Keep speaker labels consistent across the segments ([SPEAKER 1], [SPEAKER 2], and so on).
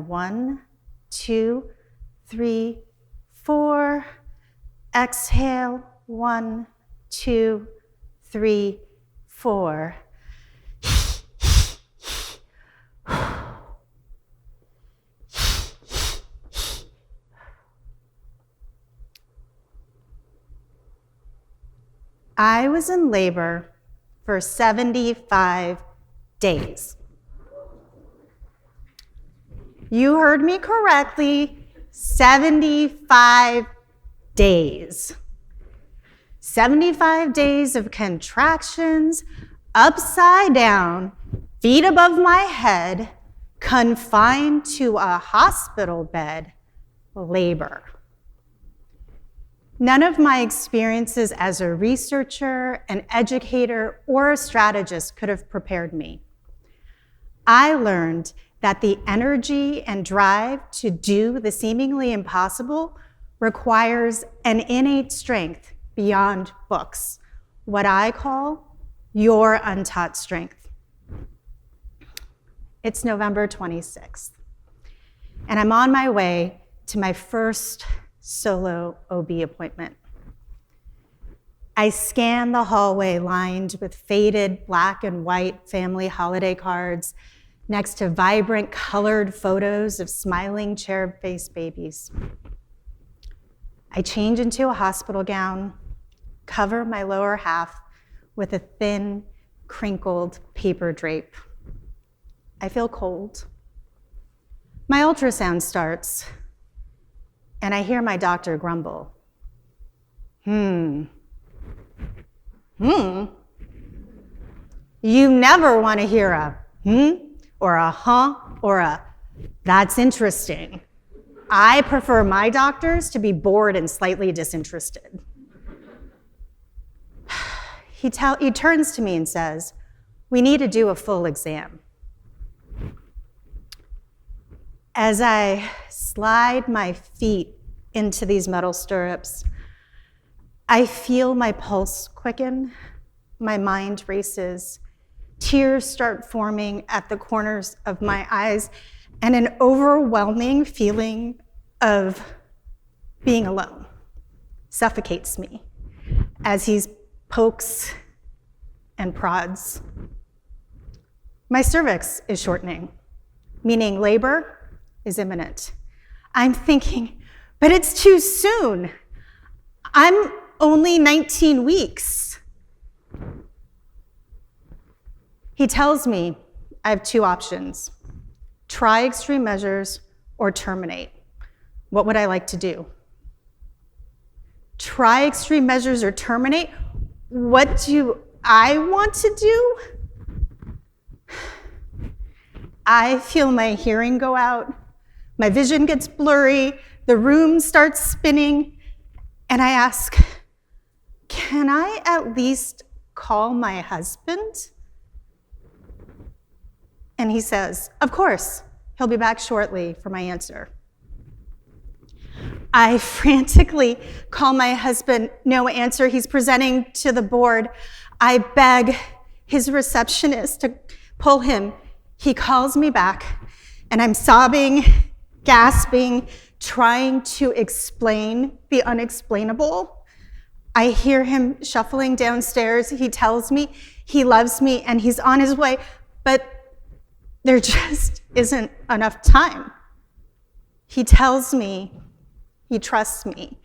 [SPEAKER 1] 1, 2, 3, 4. Exhale, 1, 2, 3, 4. I was in labor for 75 days. You heard me correctly, 75 days. 75 days of contractions, upside down, feet above my head, confined to a hospital bed, labor. None of my experiences as a researcher, an educator, or a strategist could have prepared me. I learned that the energy and drive to do the seemingly impossible requires an innate strength beyond books, what I call your untaught strength. It's November 26th, and I'm on my way to my first solo OB appointment. I scan the hallway lined with faded black and white family holiday cards next to vibrant colored photos of smiling cherub-faced babies. I change into a hospital gown, cover my lower half with a thin, crinkled paper drape. I feel cold. My ultrasound starts, and I hear my doctor grumble. You never want to hear a or a huh or a that's interesting. I prefer my doctors to be bored and slightly disinterested. He turns to me and says, "We need to do a full exam." As I slide my feet into these metal stirrups, I feel my pulse quicken, my mind races, tears start forming at the corners of my eyes, and an overwhelming feeling of being alone suffocates me as he pokes and prods. My cervix is shortening, meaning labor is imminent. I'm thinking, but it's too soon. I'm only 19 weeks. He tells me I have two options: try extreme measures or terminate. What would I like to do? Try extreme measures or terminate? What do I want to do? I feel my hearing go out, my vision gets blurry, the room starts spinning, and I ask, can I at least call my husband? And he says, of course, he'll be back shortly for my answer. I frantically call my husband, no answer, he's presenting to the board. I beg his receptionist to pull him. He calls me back, and I'm sobbing, gasping, trying to explain the unexplainable. I hear him shuffling downstairs. He tells me he loves me and he's on his way, but there just isn't enough time. He tells me he trusts me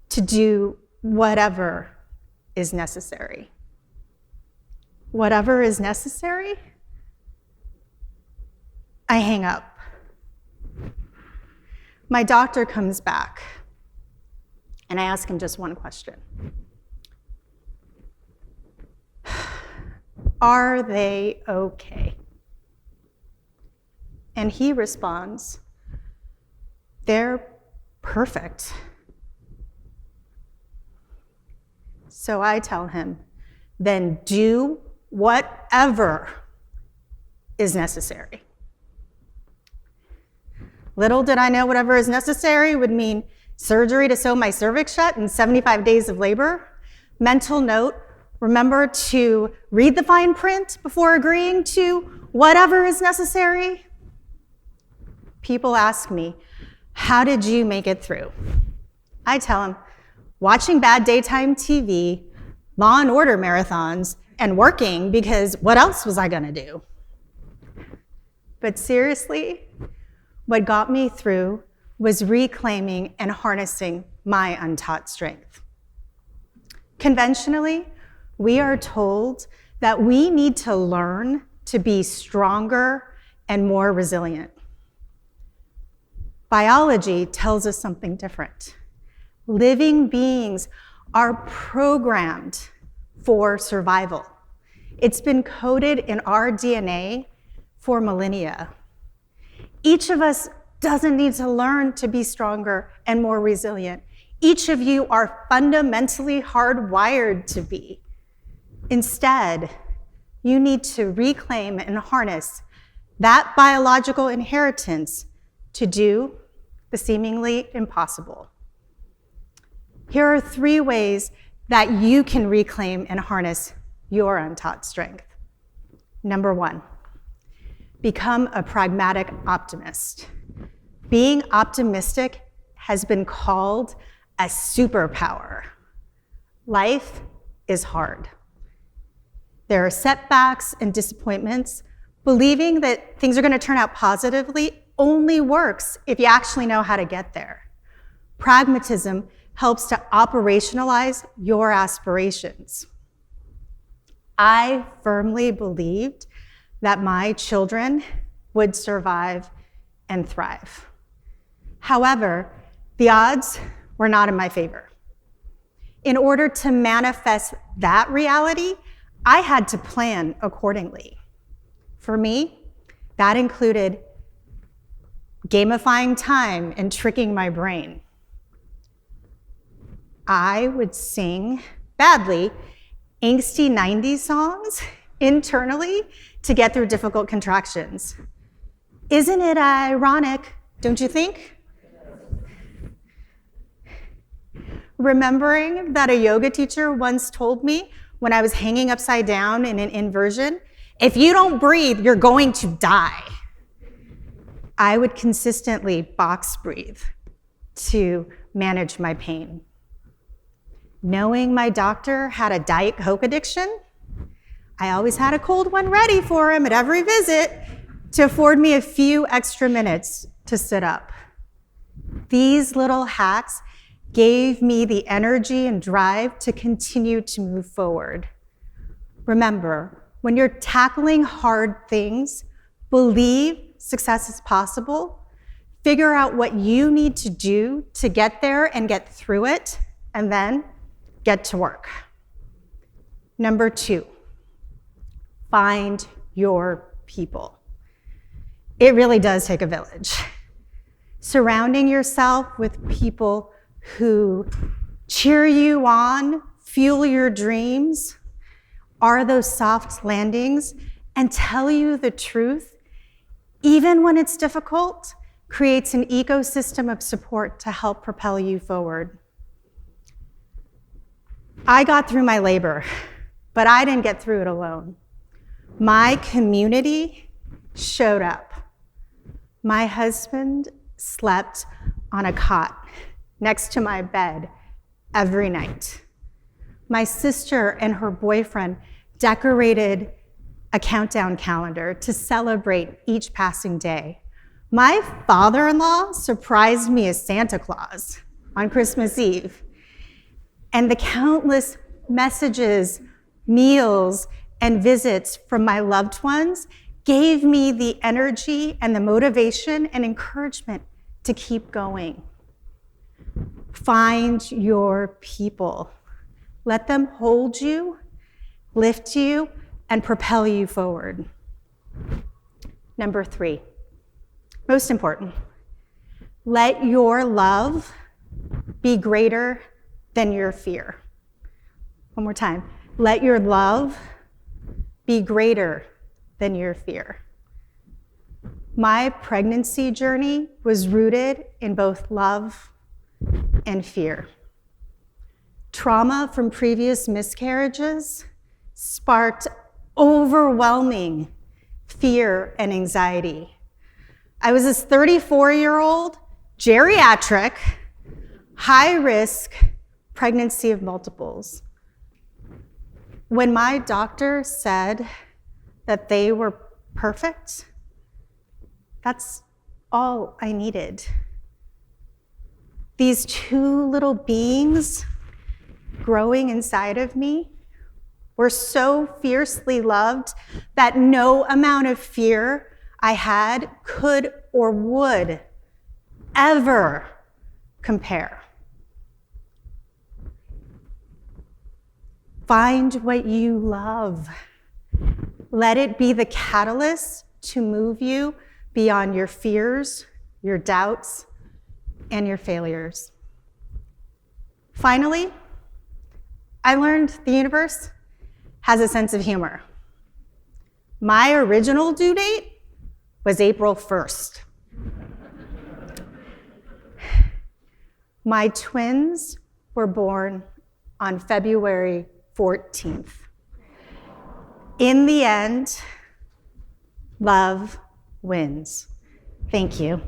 [SPEAKER 1] to do whatever is necessary. Whatever is necessary? I hang up. My doctor comes back, and I ask him just one question. Are they okay? And he responds, they're perfect. So I tell him, then do whatever is necessary. Little did I know whatever is necessary would mean surgery to sew my cervix shut and 75 days of labor. Mental note, remember to read the fine print before agreeing to whatever is necessary. People ask me, how did you make it through? I tell them, watching bad daytime TV, Law and Order marathons, and working, because what else was I gonna do? But seriously, what got me through was reclaiming and harnessing my untaught strength. Conventionally, we are told that we need to learn to be stronger and more resilient. Biology tells us something different. Living beings are programmed for survival. It's been coded in our DNA for millennia. Each of us doesn't need to learn to be stronger and more resilient. Each of you are fundamentally hardwired to be. Instead, you need to reclaim and harness that biological inheritance to do the seemingly impossible. Here are 3 ways that you can reclaim and harness your untaught strength. Number 1, become a pragmatic optimist. Being optimistic has been called a superpower. Life is hard. There are setbacks and disappointments. Believing that things are going to turn out positively only works if you actually know how to get there. Pragmatism helps to operationalize your aspirations. I firmly believed that my children would survive and thrive. However, the odds were not in my favor. In order to manifest that reality, I had to plan accordingly. For me, that included gamifying time and tricking my brain. I would sing badly angsty 90s songs internally to get through difficult contractions. Isn't it ironic, don't you think? Remembering that a yoga teacher once told me when I was hanging upside down in an inversion, if you don't breathe, you're going to die. I would consistently box breathe to manage my pain. Knowing my doctor had a Diet Coke addiction, I always had a cold one ready for him at every visit to afford me a few extra minutes to sit up. These little hacks gave me the energy and drive to continue to move forward. Remember, when you're tackling hard things, believe success is possible, figure out what you need to do to get there and get through it, and then get to work. Number 2, find your people. It really does take a village. Surrounding yourself with people who cheer you on, fuel your dreams, are those soft landings, and tell you the truth, even when it's difficult, creates an ecosystem of support to help propel you forward. I got through my labor, but I didn't get through it alone. My community showed up. My husband slept on a cot next to my bed every night. My sister and her boyfriend decorated a countdown calendar to celebrate each passing day. My father-in-law surprised me as Santa Claus on Christmas Eve. And the countless messages, meals, and visits from my loved ones gave me the energy and the motivation and encouragement to keep going. Find your people. Let them hold you, lift you, and propel you forward. Number 3, most important, let your love be greater than your fear. One more time. Let your love be greater than your fear. My pregnancy journey was rooted in both love and fear. Trauma from previous miscarriages sparked overwhelming fear and anxiety. I was this 34-year-old, geriatric, high-risk pregnancy of multiples. When my doctor said that they were perfect, that's all I needed. These two little beings growing inside of me were so fiercely loved that no amount of fear I had could or would ever compare. Find what you love. Let it be the catalyst to move you beyond your fears, your doubts, and your failures. Finally, I learned the universe has a sense of humor. My original due date was April 1st. My twins were born on February 14th. In the end, love wins. Thank you.